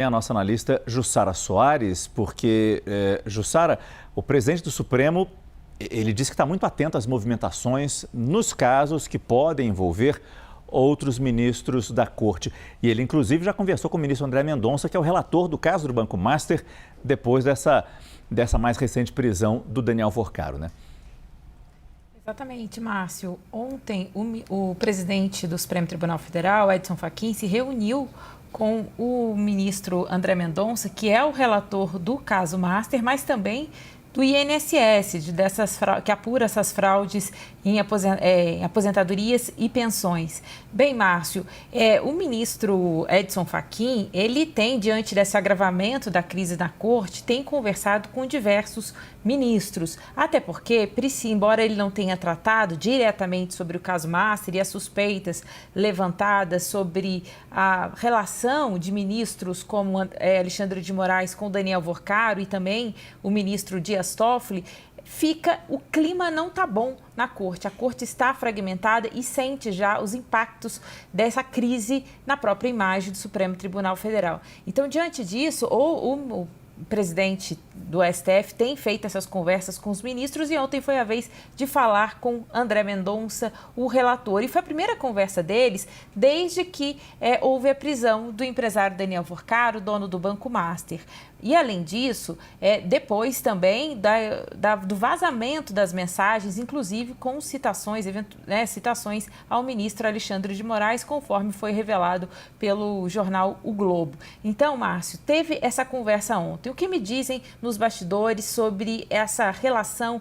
É a nossa analista Jussara Soares, porque, Jussara, o presidente do Supremo, ele disse que está muito atento às movimentações nos casos que podem envolver outros ministros da Corte. E ele, inclusive, já conversou com o ministro André Mendonça, que é o relator do caso do Banco Master, depois dessa mais recente prisão do Daniel Forcaro, né? Exatamente, Márcio. Ontem, o presidente do Supremo Tribunal Federal, Edson Fachin, se reuniu com o ministro André Mendonça, que é o relator do caso Master, mas também do INSS, que apura essas fraudes em aposentadorias e pensões. Bem, Márcio, o ministro Edson Fachin, ele tem, diante desse agravamento da crise na corte, tem conversado com diversos ministros, até porque, embora ele não tenha tratado diretamente sobre o caso Master e as suspeitas levantadas sobre a relação de ministros como Alexandre de Moraes com Daniel Forcaro e também o ministro Dias Toffoli, o clima não está bom na corte. A corte está fragmentada e sente já os impactos dessa crise na própria imagem do Supremo Tribunal Federal. Então, diante disso, o presidente do STF tem feito essas conversas com os ministros e ontem foi a vez de falar com André Mendonça, o relator. E foi a primeira conversa deles desde que houve a prisão do empresário Daniel Forcaro, dono do Banco Master. E, além disso, depois também do vazamento das mensagens, inclusive com citações ao ministro Alexandre de Moraes, conforme foi revelado pelo jornal O Globo. Então, Márcio, teve essa conversa ontem. O que me dizem nos bastidores sobre essa relação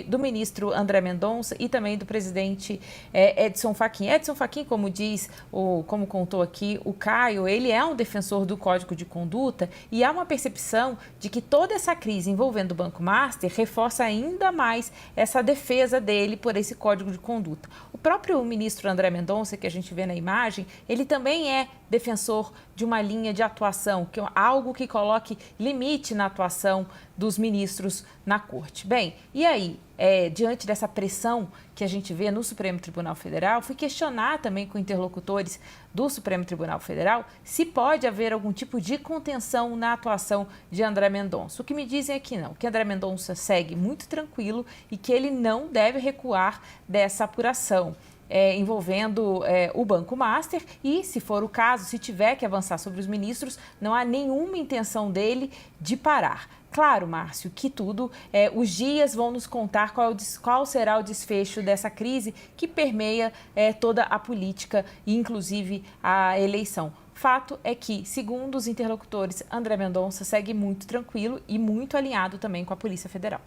do ministro André Mendonça e também do presidente Edson Fachin? Edson Fachin, como contou aqui o Caio, ele é um defensor do Código de Conduta e há uma percepção de que toda essa crise envolvendo o Banco Master reforça ainda mais essa defesa dele por esse Código de Conduta. O próprio ministro André Mendonça, que a gente vê na imagem, ele também é defensor de uma linha de atuação, algo que coloque limite na atuação dos ministros na corte. Bem, e aí, diante dessa pressão que a gente vê no Supremo Tribunal Federal, fui questionar também com interlocutores do Supremo Tribunal Federal se pode haver algum tipo de contenção na atuação de André Mendonça. O que me dizem é que não, que André Mendonça segue muito tranquilo e que ele não deve recuar dessa apuração. Envolvendo o Banco Master e, se for o caso, se tiver que avançar sobre os ministros, não há nenhuma intenção dele de parar. Claro, Márcio, que os dias vão nos contar qual será o desfecho dessa crise que permeia toda a política e, inclusive, a eleição. Fato é que, segundo os interlocutores, André Mendonça segue muito tranquilo e muito alinhado também com a Polícia Federal.